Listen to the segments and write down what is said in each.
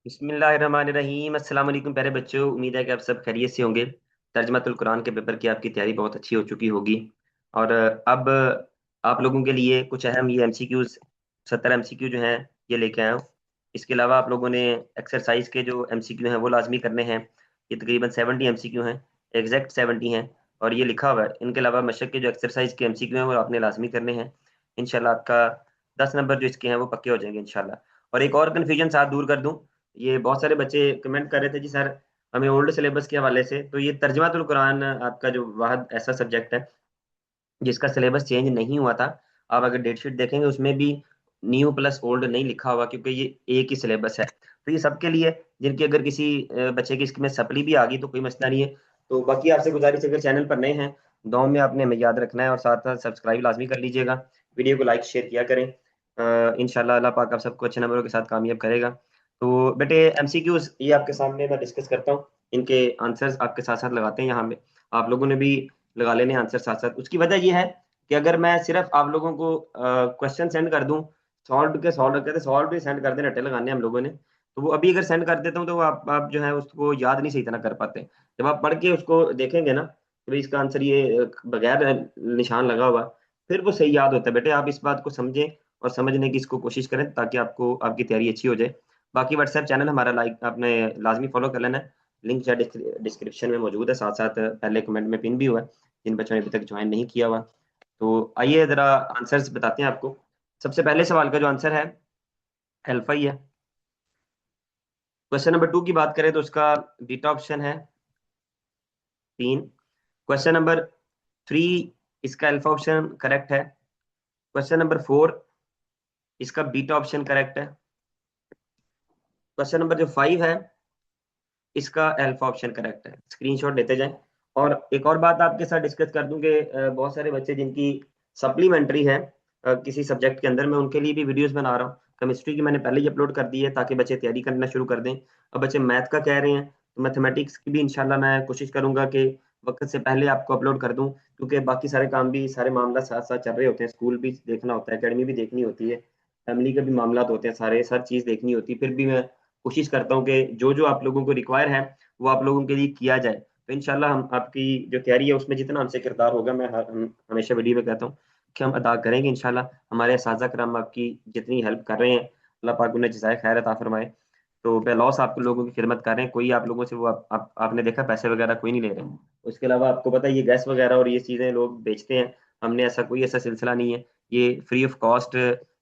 बिस्मिल्लाहिर्रहमानिर्रहीम। अस्सलाम वालेकुम प्यारे बच्चों, उम्मीद है कि आप सब खैरियत से होंगे। तर्जमातुल कुरान के पेपर की आपकी तैयारी बहुत अच्छी हो चुकी होगी। और अब आप लोगों के लिए कुछ अहम ये एमसीक्यूज 70 एमसीक्यू जो हैं ये लेके आया हूँ। इसके अलावा आप लोगों ने एक्सरसाइज के जो एमसीक्यू हैं वो लाजमी करने हैं। ये तकरीबन 70 एमसीक्यू हैं, एग्जैक्ट 70 हैं। और ये लिखा हुआ है, इनके अलावा मशक के जो एक्सरसाइज के एमसीक्यू हैं वो आपने लाजमी करने हैं। इंशाल्लाह आपका 10 नंबर जो इसके हैं वो पक्के हो जाएंगे इंशाल्लाह। और एक और कन्फ्यूजन साथ दूर कर दूं, ये बहुत सारे बच्चे कमेंट कर रहे थे जी सर हमें ओल्ड सिलेबस के हवाले से, तो ये तर्जमातुल कुरान आपका जो वाहद ऐसा सब्जेक्ट है जिसका सिलेबस चेंज नहीं हुआ था। आप अगर डेटशीट देखेंगे उसमें भी न्यू प्लस ओल्ड नहीं लिखा हुआ, क्योंकि ये एक ही सिलेबस है। तो ये सबके लिए, जिनकी अगर किसी बच्चे की इसमें सप्ली भी आ गई तो कोई मसला नहीं है। तो बाकी आपसे गुजारिश, अगर चैनल पर नए हैं दुआ में आपने हमें याद रखना है और साथ साथ सब्सक्राइब लाजमी कर लीजिएगा। वीडियो को लाइक शेयर किया करें। इंशाल्लाह अल्लाह पाक आप सबको अच्छे नंबरों के साथ कामयाब करेगा। तो बेटे एमसीक्यूज ये आपके सामने मैं डिस्कस करता हूँ, इनके आंसर्स आपके साथ साथ लगाते हैं यहाँ पे। आप लोगों ने भी लगा लेने आंसर साथ साथ। उसकी वजह ये है कि अगर मैं सिर्फ आप लोगों को क्वेश्चन सेंड कर दूं, सॉल्व कहते सॉल्व भी सेंड कर दें, रट्टे लगाने हम लोगों ने, तो वो अभी अगर सेंड कर देता हूँ तो वो आप जो है उसको याद नहीं सही तरह कर पाते। जब आप पढ़ के उसको देखेंगे ना कि भाई इसका आंसर ये बगैर निशान लगा हुआ, फिर वो सही याद होता है। बेटे आप इस बात को समझें और समझने की इसको कोशिश करें ताकि आपको आपकी तैयारी अच्छी हो जाए। बाकी व्हाट्सएप चैनल हमारा लाइक आपने लाजमी फॉलो कर लेना है। लिंक शायद डिस्क्रिप्शन में मौजूद है, साथ साथ पहले कमेंट में पिन भी हुआ है जिन बच्चों ने अभी तक ज्वाइन नहीं किया हुआ। तो आइए जरा आंसर्स बताते हैं आपको। सबसे पहले सवाल का जो आंसर है अल्फा ही है। क्वेश्चन नंबर 2 की बात करें तो उसका बीटा ऑप्शन है 3। क्वेश्चन नंबर 3, इसका अल्फा ऑप्शन करेक्ट है। क्वेश्चन नंबर 4, इसका बीटा ऑप्शन करेक्ट है। क्वेश्चन नंबर जो 5 है इसका अल्फा ऑप्शन करेक्ट है। स्क्रीनशॉट लेते जाएं। और एक और बात आपके साथ डिस्कस कर दूं कि बहुत सारे बच्चे जिनकी सप्लीमेंट्री है किसी सब्जेक्ट के अंदर, मैं उनके लिए भी वीडियोस बना रहा हूँ। केमिस्ट्री की मैंने पहले ही अपलोड कर दी है ताकि बच्चे तैयारी करना शुरू कर दें। अब बच्चे मैथ का कह रहे हैं तो मैथमेटिक्स की भी इंशाल्लाह मैं कोशिश करूंगा कि वक्त से पहले आपको अपलोड कर दूं, क्योंकि बाकी सारे काम भी, सारे मामला साथ साथ चल रहे होते हैं। स्कूल भी देखना होता है, एकेडमी भी देखनी होती है, फैमिली के भी मामला होते हैं, सारे हर चीज़ देखनी होती है। फिर भी मैं कोशिश करता हूँ कि जो जो आप लोगों को रिक्वायर है वो आप लोगों के लिए किया जाए। तो इंशाल्लाह हम आपकी जो तैयारी है उसमें जितना हमसे किरदार होगा, मैं हमेशा वीडियो में कहता हूँ कि हम अदा करेंगे इंशाल्लाह। हमारे असातिज़ा कराम आपकी जितनी हेल्प कर रहे हैं, अल्लाह पाक उन्हें जज़ाए खैर अता फरमाए। तो बेलौस आप लोगों की खिदमत कर रहे हैं, कोई आप लोगों से वो आपने देखा पैसे वगैरह कोई नहीं ले रहे हैं। उसके अलावा आपको पता है ये गैस वगैरह और ये चीज़ें लोग बेचते हैं, हमने ऐसा कोई ऐसा सिलसिला नहीं है। ये फ्री ऑफ कॉस्ट,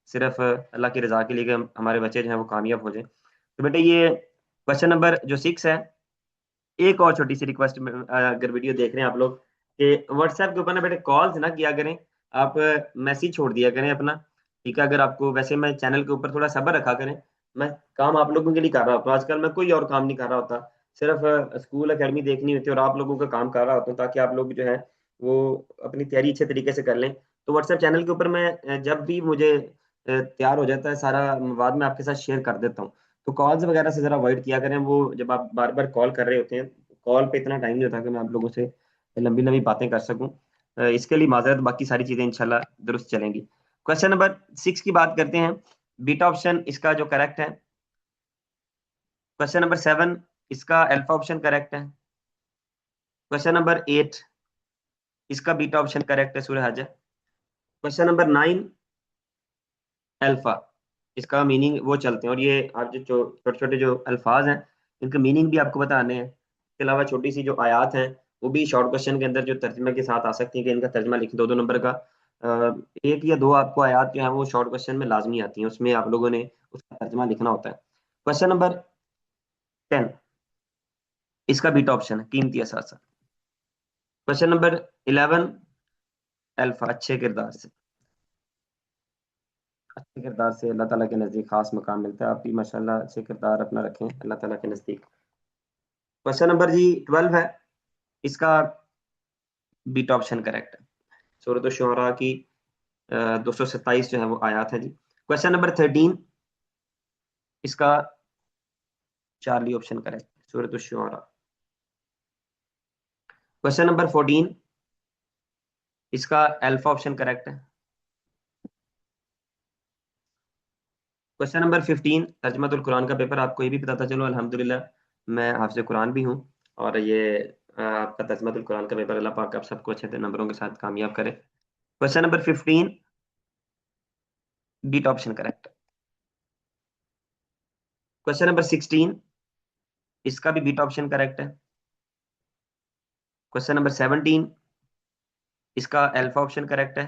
सिर्फ अल्लाह की रज़ा के लिए कि हमारे बच्चे जो हैं वो कामयाब हो जाए। तो बेटे ये क्वेश्चन नंबर जो 6 है, एक और छोटी सी रिक्वेस्ट में, अगर वीडियो देख रहे हैं आप लोग, कि व्हाट्सएप के ऊपर ना बेटे कॉल्स ना किया करें, आप मैसेज छोड़ दिया करें अपना। ठीक है, अगर आपको, वैसे मैं चैनल के ऊपर थोड़ा सब्र रखा करें। मैं काम आप लोगों के लिए कर रहा होता हूँ आजकल, मैं कोई और काम नहीं कर रहा होता। सिर्फ स्कूल अकेडमी देखनी होती है और आप लोगों का काम कर रहा होता हूँ ताकि आप लोग जो है वो अपनी तैयारी अच्छे तरीके से कर लें। तो व्हाट्सएप चैनल के ऊपर मैं जब भी मुझे तैयार हो जाता है सारा मवाद मैं आपके साथ शेयर कर देता हूँ। तो कॉल्स वगैरह से जरा अवॉइड किया करें, वो जब आप बार बार कॉल कर रहे होते हैं, कॉल पे इतना टाइम नहीं होता कि मैं आप लोगों से लंबी लंबी बातें कर सकूं। इसके लिए माजरत, बाकी सारी चीजें इंशाल्लाह दुरुस्त चलेंगी। क्वेश्चन नंबर 6 की बात करते हैं। बीटा ऑप्शन इसका जो करेक्ट है। क्वेश्चन नंबर 7, इसका अल्फा ऑप्शन करेक्ट है। क्वेश्चन नंबर 8, इसका बीटा ऑप्शन करेक्ट है, सूरह हज। क्वेश्चन नंबर 9, अल्फा, इसका मीनिंग वो चलते हैं। और ये आप जो छोटे छोटे जो अल्फाज हैं इनके मीनिंग भी आपको बताने हैं। इसके अलावा छोटी सी जो आयात हैं वो भी शॉर्ट क्वेश्चन के अंदर जो तर्जमे के साथ आ सकती हैं कि इनका तर्जमा लिखें, 2-2 नंबर का। एक या दो आपको आयात जो है वो शॉर्ट क्वेश्चन में लाजमी आती हैं, उसमें आप लोगों ने उसका तर्जमा लिखना होता है। क्वेश्चन नंबर 10, इसका बीटा ऑप्शन है कीमती असासा। क्वेश्चन नंबर 11, अल्फा, अच्छे किरदार से। अच्छे किरदार से अल्लाह ताला के नज़दीक खास मकाम मिलता है। आप भी माशाल्लाह अच्छे किरदार अपना रखें अल्लाह ताला के नज़दीक। क्वेश्चन नंबर जी 12 है, इसका बीटा ऑप्शन करेक्ट है। सूरत शुअरा की 227 जो है वो आयात है जी। क्वेश्चन नंबर 13, इसका चार्ली ऑप्शन करेक्ट, सूरत शुअरा। क्वेश्चन नंबर 14, इसका अल्फा ऑप्शन करेक्ट है। क्वेश्चन नंबर 15 तर्जमातुल कुरान का पेपर। आपको ये भी पता था, चलो अल्हम्दुलिल्लाह मैं हाफिज़ कुरान भी हूँ, और ये आपका तर्जमातुल कुरान का पेपर अल्लाह पाक आप सबको अच्छे नंबरों के साथ कामयाब करे। क्वेश्चन नंबर 15 बीट ऑप्शन करेक्ट। क्वेश्चन नंबर 16 इसका भी बीट ऑप्शन करेक्ट है। क्वेश्चन नंबर 17 इसका अल्फा ऑप्शन करेक्ट है।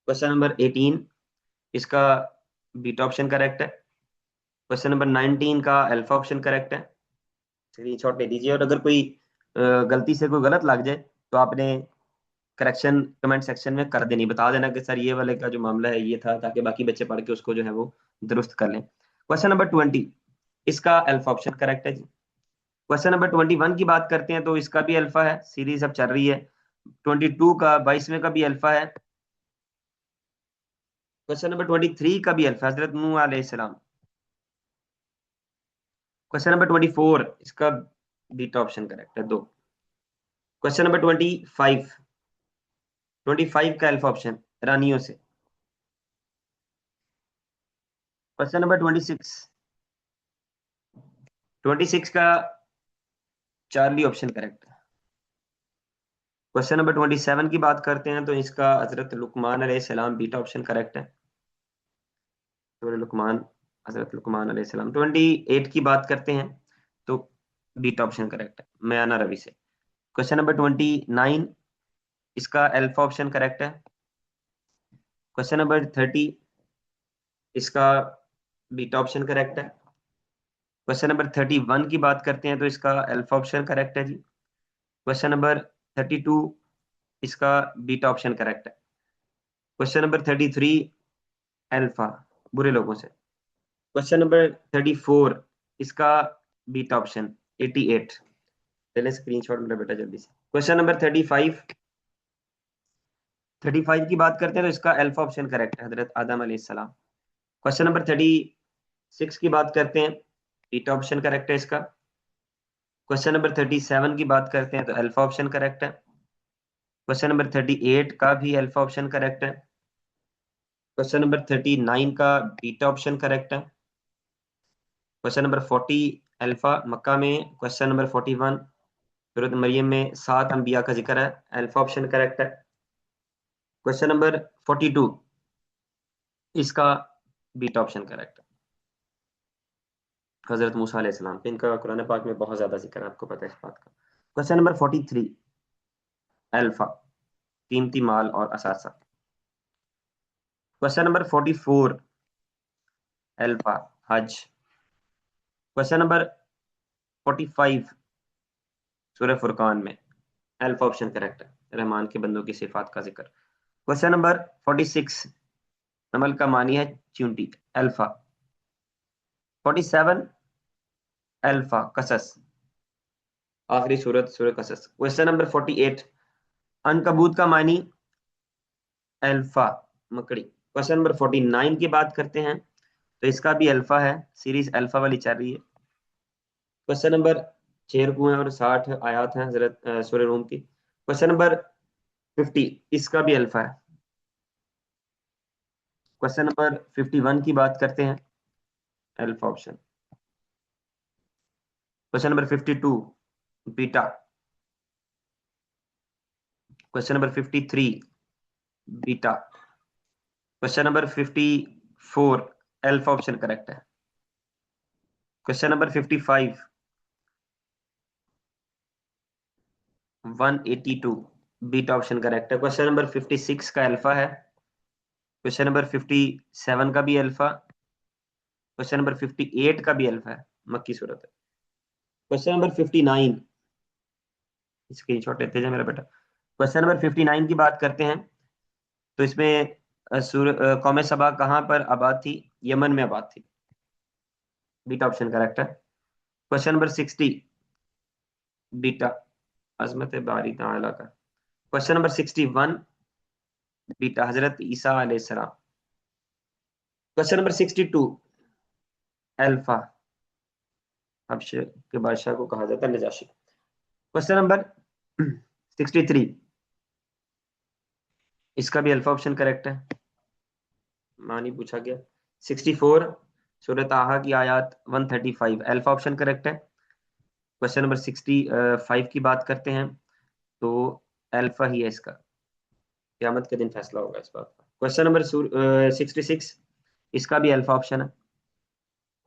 क्वेश्चन नंबर 18 इसका बीटा ऑप्शन करेक्ट है। क्वेश्चन नंबर 19 का अल्फा ऑप्शन करेक्ट है। स्क्रीनशॉट ले लीजिए, और अगर कोई गलती से कोई गलत लग जाए तो आपने करेक्शन कमेंट सेक्शन में कर देनी, बता देना कि सर ये वाले का जो मामला है ये था, ताकि बाकी बच्चे पढ़ के उसको जो है वो दुरुस्त कर लें। क्वेश्चन नंबर 20 इसका अल्फा ऑप्शन करेक्ट है जी। क्वेश्चन नंबर 21 की बात करते हैं तो इसका भी अल्फा है, सीरीज अब चल रही है। 22 का 22वें का भी अल्फा है। क्वेश्चन नंबर 23 का भी अल्फा, हजरत नूह अलैहिस्सलाम। क्वेश्चन नंबर 24 इसका बीटा ऑप्शन करेक्ट है, दो। क्वेश्चन नंबर 25 का अल्फा ऑप्शन रानियों से। क्वेश्चन नंबर 26 का चार्ली ऑप्शन करेक्ट है। क्वेश्चन नंबर 27 की बात करते हैं तो इसका हजरत लुकमान अलैहिस्सलाम बीटा ऑप्शन करेक्ट है। सूरह लुकमान, हजरत लुकमान अलैहिस्सलाम। 28 की बात करते हैं तो बीटा ऑप्शन करेक्ट है, मयाना रवि से। क्वेश्चन नंबर 29 इसका अल्फा ऑप्शन करेक्ट है। क्वेश्चन नंबर 30 इसका बीटा ऑप्शन करेक्ट है। क्वेश्चन नंबर 31 की बात करते हैं तो इसका अल्फा ऑप्शन करेक्ट है जी। क्वेश्चन नंबर 32 इसका बीटा ऑप्शन करेक्ट है। क्वेश्चन नंबर 33 अल्फा, बुरे लोगों से। क्वेश्चन नंबर 34 इसका बीटा ऑप्शन 88। चले स्क्रीनशॉट मेरा बेटा जल्दी से। क्वेश्चन नंबर 35 की बात करते हैं तो इसका अल्फा ऑप्शन करेक्ट है, हजरत आदम अलैहिस्सलाम। क्वेश्चन नंबर 36 की बात करते हैं, बीटा ऑप्शन करेक्ट है इसका। क्वेश्चन नंबर 37 की बात करते हैं तो अल्फा ऑप्शन करेक्ट है। क्वेश्चन नंबर 38 का भी अल्फा ऑप्शन करेक्ट है। क्वेश्चन नंबर 39 का बीटा ऑप्शन करेक्ट है। क्वेश्चन नंबर 40 अल्फा मक्का में। क्वेश्चन नंबर 41 सूरत मरियम में 7 अंबिया का जिक्र है, अल्फा ऑप्शन करेक्ट है। क्वेश्चन नंबर 42 इसका बीटा ऑप्शन करेक्ट है, हजरत मूसा अलैहिस्सलाम पे इनका कुरान पाक में बहुत ज्यादा जिक्र है, आपको पता है इस बात का। क्वेश्चन नंबर 43 अल्फा, कीमती माल और असासा। क्वेश्चन नंबर 44 अल्फा, हज। क्वेश्चन नंबर 45 सूरह फुरकान में अल्फा ऑप्शन करेक्ट है, रहमान के बंदों की सिफात का जिक्र। क्वेश्चन नंबर 46 नमल का मानी है चींटी, अल्फा। 47 अल्फा कसस, आखिरी सूरत सूरह कसस। क्वेश्चन नंबर 48 अनकबूत का मानी अल्फा, मकड़ी। क्वेश्चन नंबर 49 की बात करते हैं तो इसका भी अल्फा है, सीरीज अल्फा वाली चल रही है। क्वेश्चन नंबर 6 रुकू हैं और 60 आयात हैं हजरत सूरह रूम की। क्वेश्चन नंबर 50 इसका भी अल्फा है। क्वेश्चन नंबर 51 की बात करते हैं, alpha option. Question number 52 beta. Question number 53 beta. Question number 54 alpha option correct है। Question number 55 182 beta option correct है। क्वेश्चन नंबर 56 का अल्फा है। क्वेश्चन नंबर 57 का भी अल्फा। क्वेश्चन नंबर 58 का भी अल्फा है, मक्की सूरत है। क्वेश्चन नंबर 59 स्क्रीनशॉट लेते जाए मेरा बेटा। क्वेश्चन नंबर 59 की बात करते हैं तो इसमें कौम सबा कहाँ पर आबाद थी? यमन में आबाद थी, बीटा ऑप्शन करेक्ट है। क्वेश्चन नंबर 60 बीटा, अजमत बारी ताला का। क्वेश्चन नंबर 61 बीटा, हजरत ईसा अलैहिस्सलाम। क्वेश्चन नंबर 62 अल्फा, हबश के बादशाह को कहा जाता है नजाशी। क्वेश्चन नंबर 63 इसका भी अल्फा ऑप्शन करेक्ट है, मानी पूछा गया। 64 सूरह ताहा की आयत 135 अल्फा ऑप्शन करेक्ट है। क्वेश्चन नंबर 65 की बात करते हैं तो अल्फा ही है इसका, क़यामत के दिन फैसला होगा इस बात का। क्वेश्चन नंबर 66 इसका भी अल्फा ऑप्शन है।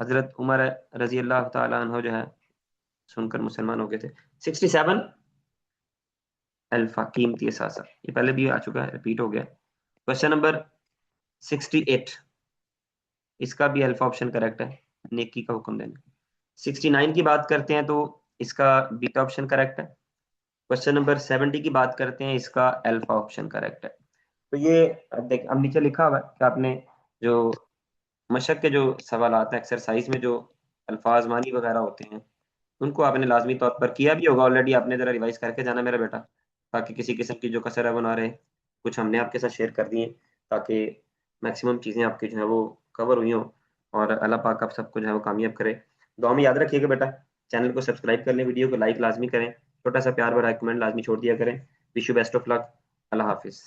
हजरत उमर रजी अल्लाह ताला अन्हु जो है सुनकर मुसलमान हो गए थे। 67 अल्फा कीमती असासा, ये पहले भी आ चुका है, रिपीट हो गया। क्वेश्चन नंबर 68 इसका भी अल्फा ऑप्शन करेक्ट है, नेकी का हुक्म देने। 69 की बात करते हैं तो इसका बीटा ऑप्शन करेक्ट है। क्वेश्चन नंबर 70 की बात करते हैं, इसका अल्फा ऑप्शन करेक्ट है। तो ये देख अब नीचे लिखा हुआ है कि आपने जो मशक के जो सवाल आते हैं एक्सरसाइज में, जो अल्फाज मानी वगैरह होते हैं, उनको आपने लाजमी तौर पर किया भी होगा ऑलरेडी। आपने जरा रिवाइज करके जाना मेरा बेटा, ताकि किसी किस्म की जो कसर है वो ना रहे। कुछ हमने आपके साथ शेयर कर दिए ताकि मैक्सिमम चीज़ें आपकी जो है वो कवर हुई हों, और अल्लाह पाक आप सबको जो है वो कामयाब करे। दुआ में याद रखिएगा बेटा, चैनल को सब्सक्राइब कर लें, वीडियो को लाइक लाजमी करें, छोटा सा प्यार भरा कमेंट लाजमी छोड़ दिया करें। Wish you best of luck. अल्लाह हाफिज़।